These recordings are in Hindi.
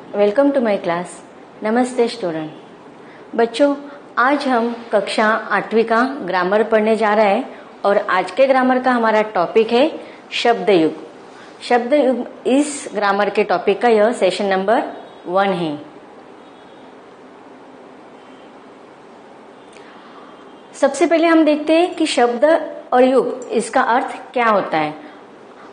Welcome to my class. नमस्ते स्टूडेंट। बच्चों, आज हम कक्षा 8वीं का ग्रामर पढ़ने जा रहे हैं और आज के ग्रामर का हमारा टॉपिक है शब्द युग। शब्द युग इस ग्रामर के टॉपिक का यह सेशन नंबर 1 है। सबसे पहले हम देखते हैं कि शब्द और युग इसका अर्थ क्या होता है।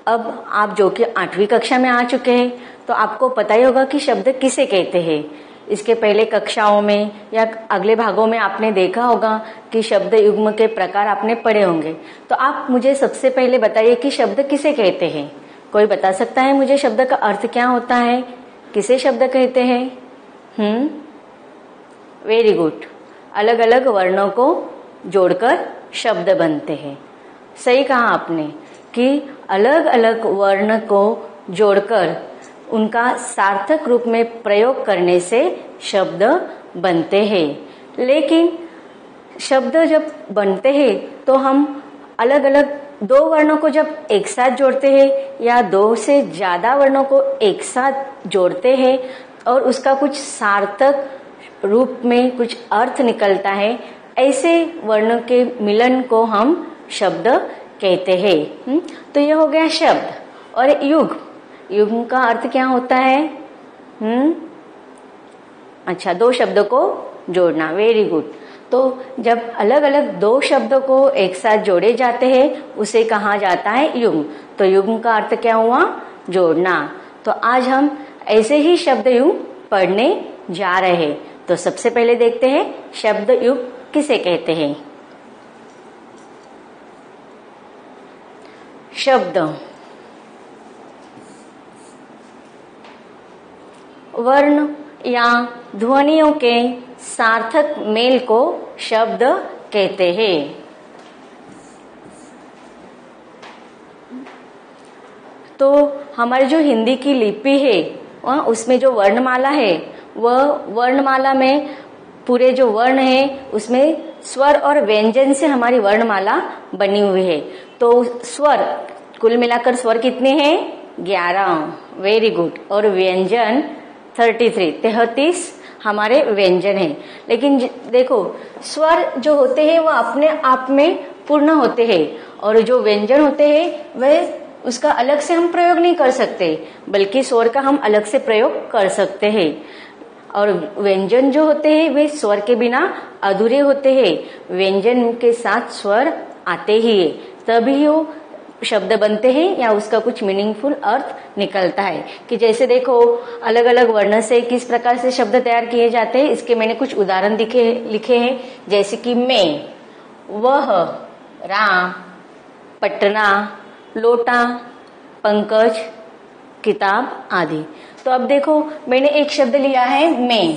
अब आप जो कि 8वीं कक्षा में आ चुके हैं तो आपको पता ही होगा कि शब्द किसे कहते हैं। इसके पहले कक्षाओं में या अगले भागों में आपने देखा होगा कि शब्द युग्म के प्रकार आपने पढ़े होंगे। तो आप मुझे सबसे पहले बताइए कि शब्द किसे कहते हैं। कोई बता सकता है मुझे शब्द का अर्थ क्या होता है, किसे शब्द कहते हैं? Very good. अलग अलग वर्णों को जोड़कर शब्द बनते हैं। सही कहा आपने कि अलग अलग वर्ण को जोड़कर उनका सार्थक रूप में प्रयोग करने से शब्द बनते हैं। लेकिन शब्द जब बनते हैं तो हम अलग अलग दो वर्णों को जब एक साथ जोड़ते हैं या दो से ज्यादा वर्णों को एक साथ जोड़ते हैं और उसका कुछ सार्थक रूप में कुछ अर्थ निकलता है, ऐसे वर्णों के मिलन को हम शब्द कहते हैं। तो यह हो गया शब्द। और युग, युग का अर्थ क्या होता है? अच्छा, दो शब्दों को जोड़ना। Very good. तो जब अलग अलग दो शब्दों को एक साथ जोड़े जाते हैं उसे कहा जाता है युग। तो युग का अर्थ क्या हुआ? जोड़ना। तो आज हम ऐसे ही शब्द युग पढ़ने जा रहे हैं। तो सबसे पहले देखते हैं शब्द युग किसे कहते हैं। शब्द वर्ण या ध्वनियों के सार्थक मेल को शब्द कहते हैं। तो हमारी जो हिंदी की लिपि है उसमें जो वर्णमाला है वह वर्णमाला में पूरे जो वर्ण है उसमें स्वर और व्यंजन से हमारी वर्णमाला बनी हुई है। तो स्वर कुल मिलाकर स्वर कितने हैं? 11। Very good. और व्यंजन 33 हमारे व्यंजन हैं। लेकिन देखो, स्वर जो होते हैं वो अपने आप में पूर्ण होते हैं और जो व्यंजन होते हैं वह उसका अलग से हम प्रयोग नहीं कर सकते, बल्कि स्वर का हम अलग से प्रयोग कर सकते हैं। और व्यंजन जो होते हैं वे स्वर के बिना अधूरे होते हैं। व्यंजन के साथ स्वर आते ही है, तभी वो शब्द बनते हैं या उसका कुछ मीनिंगफुल अर्थ निकलता है। कि जैसे देखो, अलग अलग वर्ण से किस प्रकार से शब्द तैयार किए जाते हैं, इसके मैंने कुछ उदाहरण लिखे हैं। जैसे कि मैं, वह, राम, पटना, लोटा, पंकज, किताब आदि। तो अब देखो, मैंने एक शब्द लिया है मैं।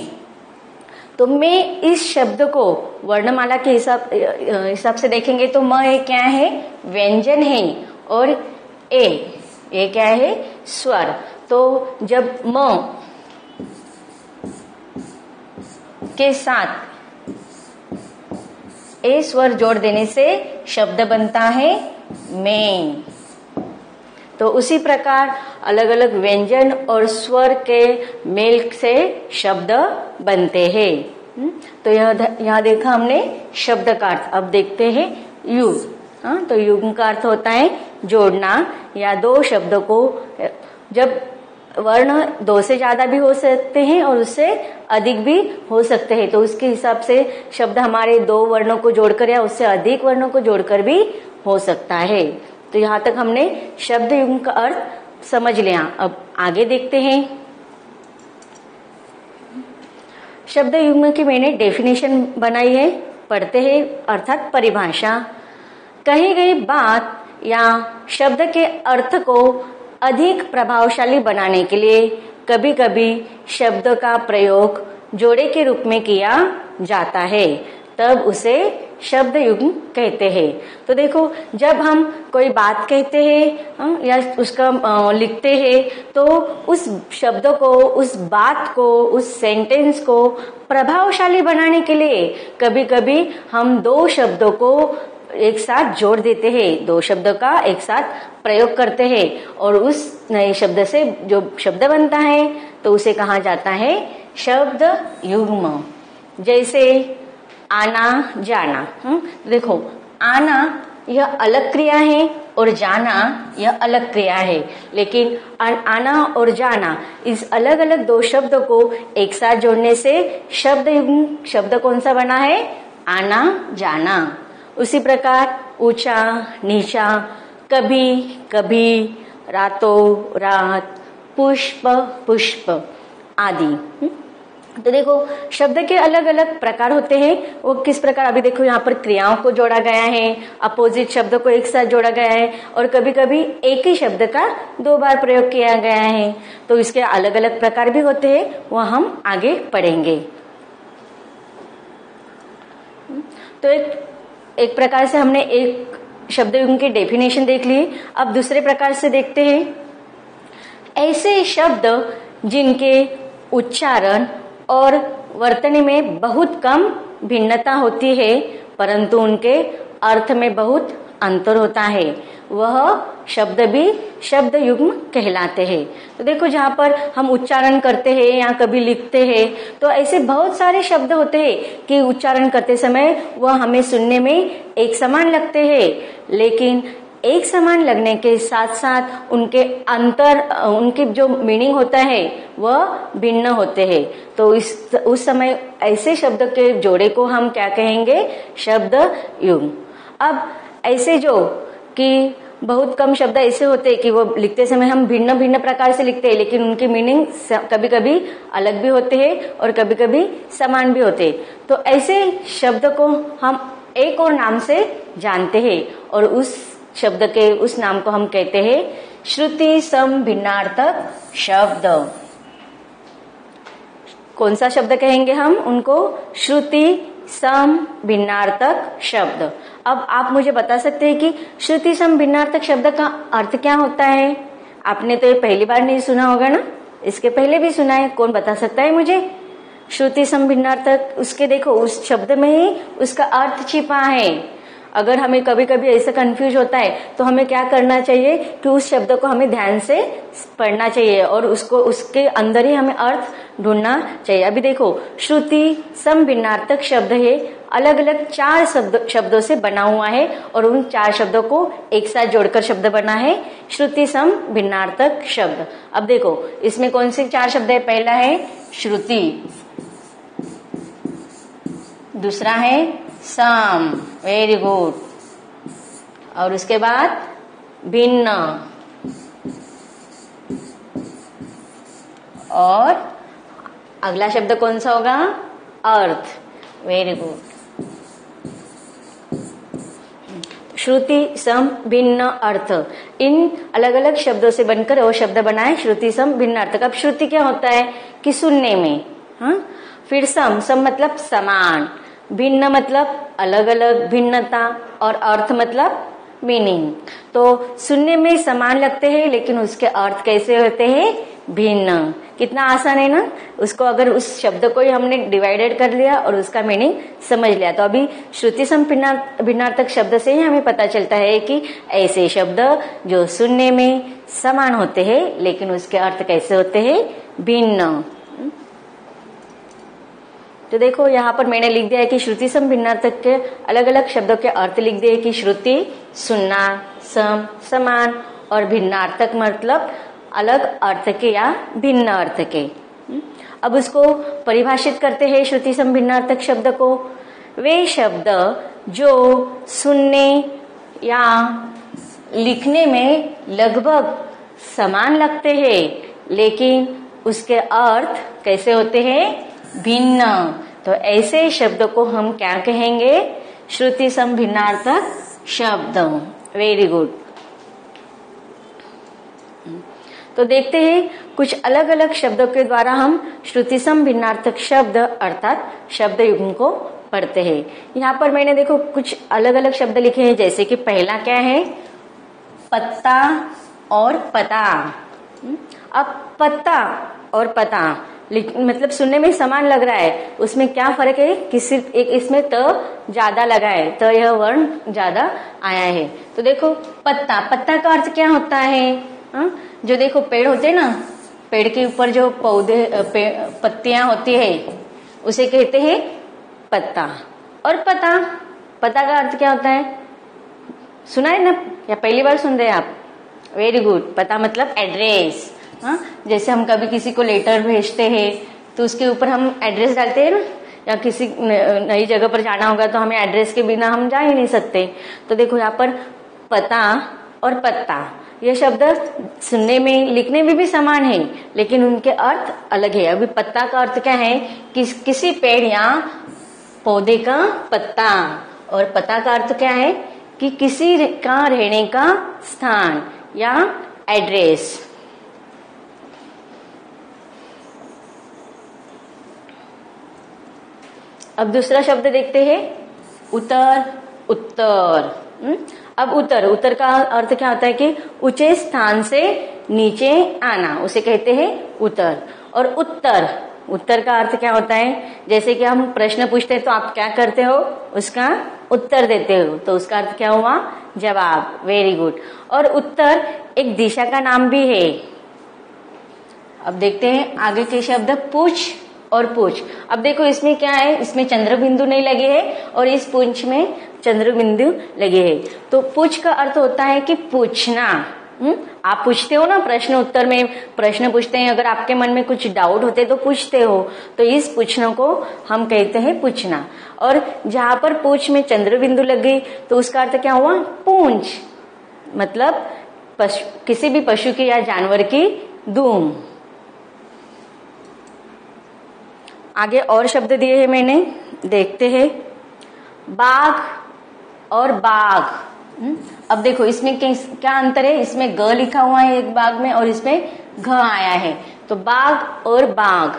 तो मैं इस शब्द को वर्णमाला के हिसाब से देखेंगे तो म क्या है? व्यंजन है। और ए क्या है? स्वर। तो जब म के साथ ए स्वर जोड़ देने से शब्द बनता है मैं। तो उसी प्रकार अलग अलग व्यंजन और स्वर के मेल से शब्द बनते हैं। तो यहाँ देखा हमने शब्द का अर्थ। अब देखते हैं युग। तो युग का अर्थ होता है जोड़ना या दो शब्दों को, जब वर्ण दो से ज्यादा भी हो सकते हैं और उससे अधिक भी हो सकते हैं, तो उसके हिसाब से शब्द हमारे दो वर्णों को जोड़कर या उससे अधिक वर्णों को जोड़कर भी हो सकता है। तो यहाँ तक हमने शब्द युग का अर्थ समझ लिया। अब आगे देखते हैं। शब्द युग की मैंने डेफिनेशन बनाई है, पढ़ते हैं। अर्थात परिभाषा। कही गई बात या शब्द के अर्थ को अधिक प्रभावशाली बनाने के लिए कभी कभी शब्द का प्रयोग जोड़े के रूप में किया जाता है, तब उसे शब्द युग कहते हैं। तो देखो, जब हम कोई बात कहते हैं या उसका लिखते हैं तो उस शब्द को, उस बात को, उस सेंटेंस को प्रभावशाली बनाने के लिए कभी कभी हम दो शब्दों को एक साथ जोड़ देते हैं, दो शब्दों का एक साथ प्रयोग करते हैं और उस नए शब्द से जो शब्द बनता है तो उसे कहा जाता है शब्द युग्म। जैसे आना जाना। देखो, आना यह अलग क्रिया है और जाना यह अलग क्रिया है, लेकिन आना और जाना इस अलग अलग दो शब्दों को एक साथ जोड़ने से शब्द युग्म शब्द कौन सा बना है? आना जाना। उसी प्रकार ऊंचा नीचा, कभी कभी, रातों रात, पुष्प पुष्प आदि। तो देखो, शब्द के अलग अलग प्रकार होते हैं। वो किस प्रकार, अभी देखो यहाँ पर क्रियाओं को जोड़ा गया है, अपोजिट शब्द को एक साथ जोड़ा गया है और कभी कभी एक ही शब्द का दो बार प्रयोग किया गया है। तो इसके अलग अलग प्रकार भी होते हैं, वह हम आगे पढ़ेंगे। तो एक प्रकार से हमने एक शब्द युग्म की डेफिनेशन देख ली। अब दूसरे प्रकार से देखते हैं, ऐसे शब्द जिनके उच्चारण और वर्तनी में बहुत कम भिन्नता होती है परंतु उनके अर्थ में बहुत अंतर होता है, वह शब्द भी शब्द युग्म कहलाते हैं। तो देखो, जहाँ पर हम उच्चारण करते हैं या कभी लिखते हैं तो ऐसे बहुत सारे शब्द होते हैं कि उच्चारण करते समय वह हमें सुनने में एक समान लगते हैं, लेकिन एक समान लगने के साथ साथ उनके अंतर, उनके जो मीनिंग होता है वह भिन्न होते हैं। तो उस समय ऐसे शब्द के जोड़े को हम क्या कहेंगे? शब्द युग्म। अब ऐसे जो कि बहुत कम शब्द ऐसे होते हैं कि वो लिखते समय हम भिन्न भिन्न प्रकार से लिखते हैं, लेकिन उनके मीनिंग कभी कभी अलग भी होते हैं और कभी कभी समान भी होते हैं। तो ऐसे शब्द को हम एक और नाम से जानते हैं और उस शब्द के उस नाम को हम कहते हैं श्रुति सम भिन्नार्थक शब्द। कौन सा शब्द कहेंगे हम उनको? श्रुति सम भिन्नार्थक शब्द। अब आप मुझे बता सकते हैं कि श्रुति सम भिन्नार्थक शब्द का अर्थ क्या होता है? आपने तो ये पहली बार नहीं सुना होगा ना, इसके पहले भी सुना है। कौन बता सकता है मुझे? श्रुति सम भिन्नार्थक, उसके देखो उस शब्द में ही उसका अर्थ छिपा है। अगर हमें कभी कभी ऐसा कंफ्यूज होता है तो हमें क्या करना चाहिए कि उस शब्द को हमें ध्यान से पढ़ना चाहिए और उसको उसके अंदर ही हमें अर्थ ढूंढना चाहिए। अभी देखो, श्रुति सम भिन्नार्थक शब्द है, अलग अलग 4 शब्दों से बना हुआ है और उन 4 शब्दों को एक साथ जोड़कर शब्द बना है श्रुति सम भिन्नार्थक शब्द। अब देखो, इसमें कौन से 4 शब्द है? पहला है श्रुति, दूसरा है सम, वेरी गुड, और उसके बाद भिन्न, और अगला शब्द कौन सा होगा? अर्थ, वेरी गुड। श्रुति सम भिन्न अर्थ, इन अलग अलग शब्दों से बनकर वो शब्द बना है श्रुति सम भिन्न अर्थ। अब श्रुति क्या होता है कि सुनने में, हाँ। फिर सम मतलब समान, भिन्न मतलब अलग अलग भिन्नता, और अर्थ मतलब मीनिंग। तो सुनने में समान लगते हैं लेकिन उसके अर्थ कैसे होते हैं? भिन्न। कितना आसान है ना। उसको अगर उस शब्द को ही हमने डिवाइडेड कर लिया और उसका मीनिंग समझ लिया तो अभी श्रुति सम भिन्नार्थक शब्द से ही हमें पता चलता है कि ऐसे शब्द जो सुनने में समान होते हैं लेकिन उसके अर्थ कैसे होते हैं? भिन्न। तो देखो, यहाँ पर मैंने लिख दिया है कि श्रुति सम भिन्नार्थक के अलग अलग शब्दों के अर्थ लिख दिए कि श्रुति सुनना, सम समान, और भिन्नार्थक मतलब अलग अर्थ के या भिन्न अर्थ के। अब उसको परिभाषित करते हैं श्रुति सम भिन्नार्थक शब्द को। वे शब्द जो सुनने या लिखने में लगभग समान लगते हैं लेकिन उसके अर्थ कैसे होते हैं? भिन्न। तो ऐसे शब्द को हम क्या कहेंगे? श्रुति सम भिन्नार्थक शब्द। Very good. तो देखते हैं कुछ अलग अलग शब्दों के द्वारा हम श्रुति सम भिन्नार्थक शब्द अर्थात शब्द युग्म को पढ़ते हैं। यहाँ पर मैंने देखो कुछ अलग अलग शब्द लिखे हैं, जैसे कि पहला क्या है? पत्ता और पता। अब पत्ता और पता मतलब सुनने में समान लग रहा है, उसमें क्या फर्क है कि सिर्फ एक इसमें त ज्यादा लगा है, तो यह वर्ण ज्यादा आया है। तो देखो पत्ता, पत्ता का अर्थ क्या होता है? जो देखो पेड़ होते हैं ना, पेड़ के ऊपर जो पौधे पत्तियां होती है उसे कहते हैं पत्ता। और पता, पता का अर्थ क्या होता है? सुना है ना या पहली बार सुन रहे हैं आप? Very good. पता मतलब एड्रेस। जैसे हम कभी किसी को लेटर भेजते हैं तो उसके ऊपर हम एड्रेस डालते हैं ना, या किसी नई जगह पर जाना होगा तो हमें एड्रेस के बिना हम जा ही नहीं सकते। तो देखो यहाँ पर पता और पत्ता, ये शब्द सुनने में लिखने में भी समान है लेकिन उनके अर्थ अलग है। अभी पत्ता का अर्थ क्या है? किसी पेड़ या पौधे का पत्ता, और पता का अर्थ क्या है? कि किसी का रहने का स्थान या एड्रेस। अब दूसरा शब्द देखते हैं, उतर, उत्तर। अब उतर, उतर का अर्थ क्या होता है? कि ऊंचे स्थान से नीचे आना, उसे कहते हैं उतर। और उत्तर, उत्तर का अर्थ क्या होता है? जैसे कि हम प्रश्न पूछते हैं तो आप क्या करते हो? उसका उत्तर देते हो, तो उसका अर्थ क्या हुआ? जवाब। Very good. और उत्तर एक दिशा का नाम भी है। अब देखते हैं आगे के शब्द, पूछ और पूछ। अब देखो इसमें क्या है? इसमें चंद्र बिंदु नहीं लगे है और इस पूछ में चंद्र बिंदु लगे है। तो पूछ का अर्थ होता है कि पूछना। आप पूछते हो ना प्रश्न उत्तर में, प्रश्न पूछते हैं, अगर आपके मन में कुछ डाउट होते तो पूछते हो, तो इस पूछने को हम कहते हैं पूछना। और जहां पर पूछ में चंद्र बिंदु लग गई तो उसका अर्थ क्या हुआ? पूंछ, मतलब किसी भी पशु की या जानवर की दूम। आगे और शब्द दिए हैं मैंने, देखते हैं। बाघ और बाघ। अब देखो इसमें क्या अंतर है? इसमें ग लिखा हुआ है एक बाघ में और इसमें घ आया है। तो बाघ और बाघ,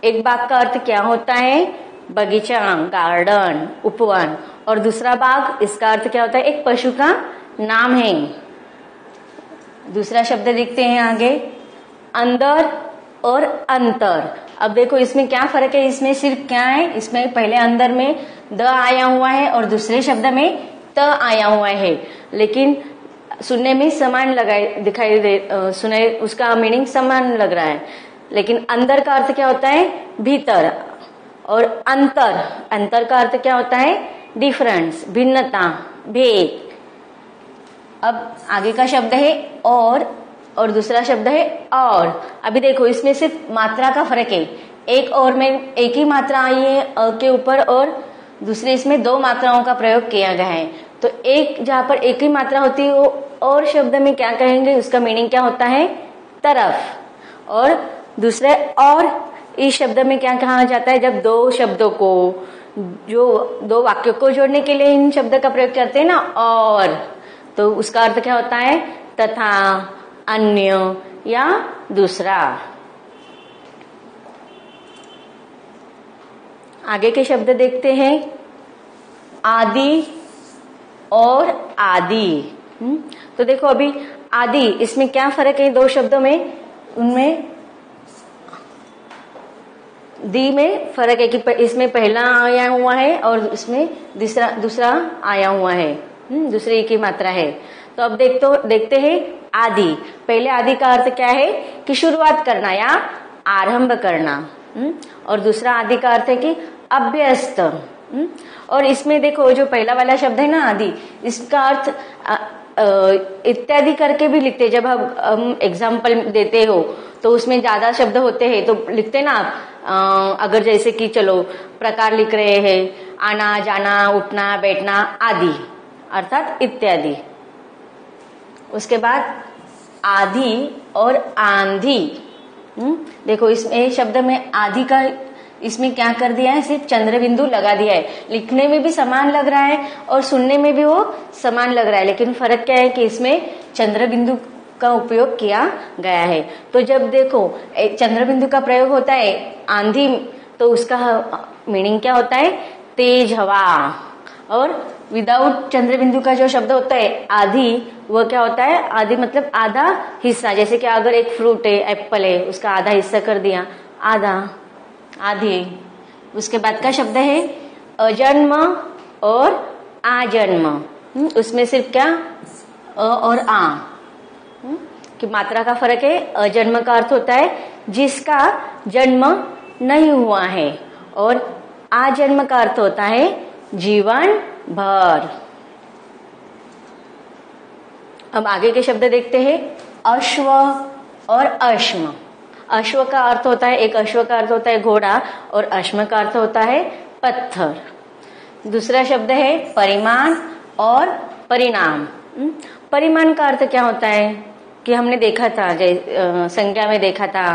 एक बाघ का अर्थ क्या होता है? बगीचा, गार्डन, उपवन। और दूसरा बाघ, इसका अर्थ क्या होता है? एक पशु का नाम है। दूसरा शब्द देखते हैं आगे, अंदर और अंतर। अब देखो इसमें क्या फर्क है? इसमें सिर्फ क्या है? इसमें पहले अंदर में द आया हुआ है और दूसरे शब्द में त आया हुआ है, लेकिन सुनने में समान दिखाई दे, सुने उसका मीनिंग समान लग रहा है। लेकिन अंदर का अर्थ क्या होता है? भीतर। और अंतर, अंतर का अर्थ क्या होता है? डिफरेंस, भिन्नता, भेद। अब आगे का शब्द है और दूसरा शब्द है और। अभी देखो इसमें सिर्फ मात्रा का फर्क है। एक और में एक ही मात्रा आई है अ के ऊपर, और दूसरे इसमें दो मात्राओं का प्रयोग किया गया है। तो एक जहां पर एक ही मात्रा होती है वो और शब्द में क्या कहेंगे? उसका मीनिंग क्या होता है? तरफ। और दूसरे और इस शब्द में क्या कहा जाता है? जब दो शब्दों को, जो दो वाक्यों को जोड़ने के लिए इन शब्द का प्रयोग करते हैं ना, और, तो उसका अर्थ क्या होता है? तथा, अन्य या दूसरा। आगे के शब्द देखते हैं, आदि और आदि। तो देखो अभी आदि, इसमें क्या फर्क है दो शब्दों में? उनमें दी में फर्क है कि इसमें पहला आया हुआ है और इसमें दूसरा आया हुआ है, दूसरी की मात्रा है। तो अब देखते हैं आदि। पहले आदि का अर्थ क्या है? कि शुरुआत करना या आरंभ करना। और दूसरा आदि का अर्थ है कि अभ्यस्त। और इसमें देखो जो पहला वाला शब्द है ना आदि, इसका अर्थ इत्यादि करके भी लिखते। जब हम एग्जाम्पल देते हो तो उसमें ज्यादा शब्द होते हैं तो लिखते ना आप, अगर जैसे कि चलो प्रकार लिख रहे हैं, आना, जाना, उठना, बैठना आदि, अर्थात इत्यादि। उसके बाद आधी और आंधी। देखो इसमें शब्द में आधी का इसमें क्या कर दिया है? सिर्फ चंद्र बिंदु लगा दिया है। लिखने में भी समान लग रहा है और सुनने में भी वो समान लग रहा है, लेकिन फर्क क्या है कि इसमें चंद्र बिंदु का उपयोग किया गया है। तो जब देखो चंद्र बिंदु का प्रयोग होता है आंधी, तो उसका मीनिंग क्या होता है? तेज हवा। और विदाउट चंद्र बिंदु का जो शब्द होता है आधी, वह क्या होता है? आधी मतलब आधा हिस्सा। जैसे कि अगर एक फ्रूट है, एप्पल है, उसका आधा हिस्सा कर दिया आधा, आधे। उसके बाद का शब्द है अजन्म और आजन्म। उसमें सिर्फ क्या अ और आ की मात्रा का फर्क है। अजन्म का अर्थ होता है जिसका जन्म नहीं हुआ है, और आजन्म का अर्थ होता है जीवन भर। अब आगे के शब्द देखते हैं। अश्व और अश्म। अश्व का अर्थ होता है, एक अश्व का अर्थ होता है घोड़ा, और अश्म का अर्थ होता है पत्थर। दूसरा शब्द है परिमाण और परिणाम। परिमाण का अर्थ क्या होता है कि हमने देखा था, संज्ञा में देखा था,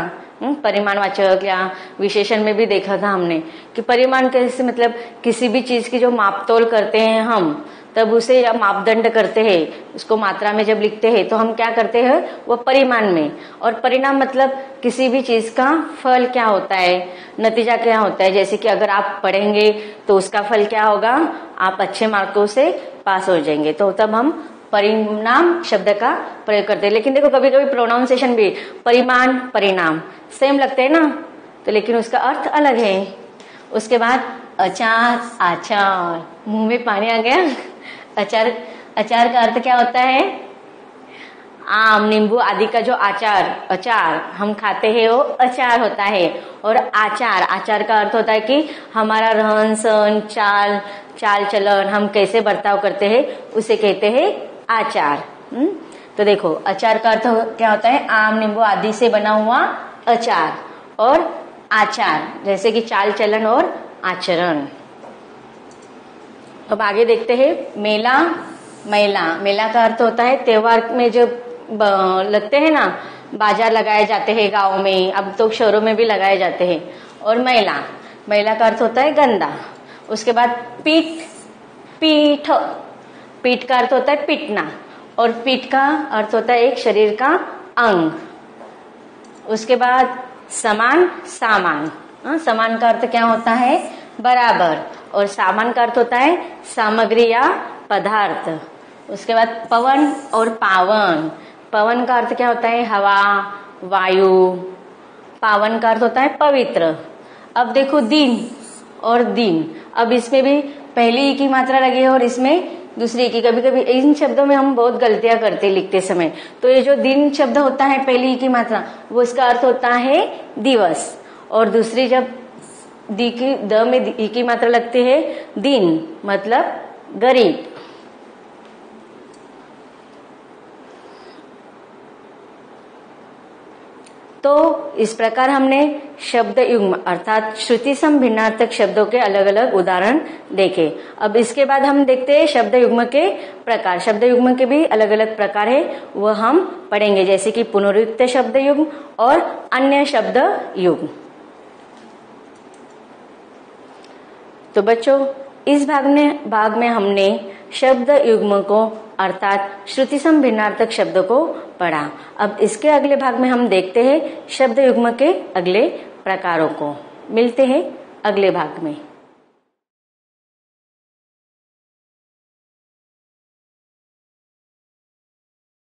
परिमाणवाचक या विशेषण में भी देखा था हमने कि परिमाण कैसे, मतलब किसी भी चीज की जो मापतोल करते हैं हम, तब उसे या मापदंड करते हैं, उसको मात्रा में जब लिखते हैं तो हम क्या करते हैं वो परिमाण में। और परिणाम मतलब किसी भी चीज का फल क्या होता है, नतीजा क्या होता है। जैसे कि अगर आप पढ़ेंगे तो उसका फल क्या होगा, आप अच्छे मार्कों से पास हो जाएंगे, तो तब हम परिणाम शब्द का प्रयोग करते हैं। लेकिन देखो कभी कभी प्रोनाउंसिएशन भी परिमाण परिणाम सेम लगते हैं ना, तो लेकिन उसका अर्थ अलग है। उसके बाद अचार आचार, मुंह में पानी आ गया। अचार, अचार का अर्थ क्या होता है, आम नींबू आदि का जो अचार हम खाते हैं वो अचार होता है। और आचार का अर्थ होता है कि हमारा रहन सहन, चाल चलन, हम कैसे बर्ताव करते हैं उसे कहते हैं आचार। तो देखो अचार का अर्थ क्या होता है, आम नींबू आदि से बना हुआ अचार। और आचार जैसे कि चाल चलन और आचरण। अब आगे देखते हैं मेला। मेला का अर्थ होता है त्योहार में जब लगते हैं ना, बाजार लगाए जाते हैं गाँव में, अब तो शहरों में भी लगाए जाते हैं। और मैला का अर्थ होता है गंदा। उसके बाद पीठ का अर्थ होता है पीटना, और पीठ का अर्थ होता है एक शरीर का अंग। उसके बाद सामान सामान का अर्थ क्या होता है, बराबर। और सामान का अर्थ होता है सामग्री या पदार्थ। उसके बाद पवन और पवन का अर्थ क्या होता है, हवा, वायु। पावन का अर्थ होता है पवित्र। अब देखो दिन और दिन, अब इसमें भी पहली ई की मात्रा लगी है और इसमें दूसरी की। कभी कभी इन शब्दों में हम बहुत गलतियां करते लिखते समय। तो ये जो दिन शब्द होता है पहली ई की मात्रा, वो इसका अर्थ होता है दिवस। और दूसरी जब द में ई की मात्रा लगती है, दिन मतलब गरीब। तो इस प्रकार हमने शब्द युग्म अर्थात श्रुति सम भिन्नार्थक शब्दों के अलग अलग उदाहरण देखे। अब इसके बाद हम देखते हैं शब्द युग्म के प्रकार। शब्द युग्म के भी अलग अलग प्रकार है, वह हम पढ़ेंगे, जैसे कि पुनरुक्त शब्द युग्म और अन्य शब्द युग्म। तो बच्चों इस भाग में हमने शब्द युग्म को अर्थात श्रुति सम भिन्नार्थक शब्दों को पढ़ा। अब इसके अगले भाग में हम देखते हैं शब्द युग्म के अगले प्रकारों को। मिलते हैं अगले भाग में।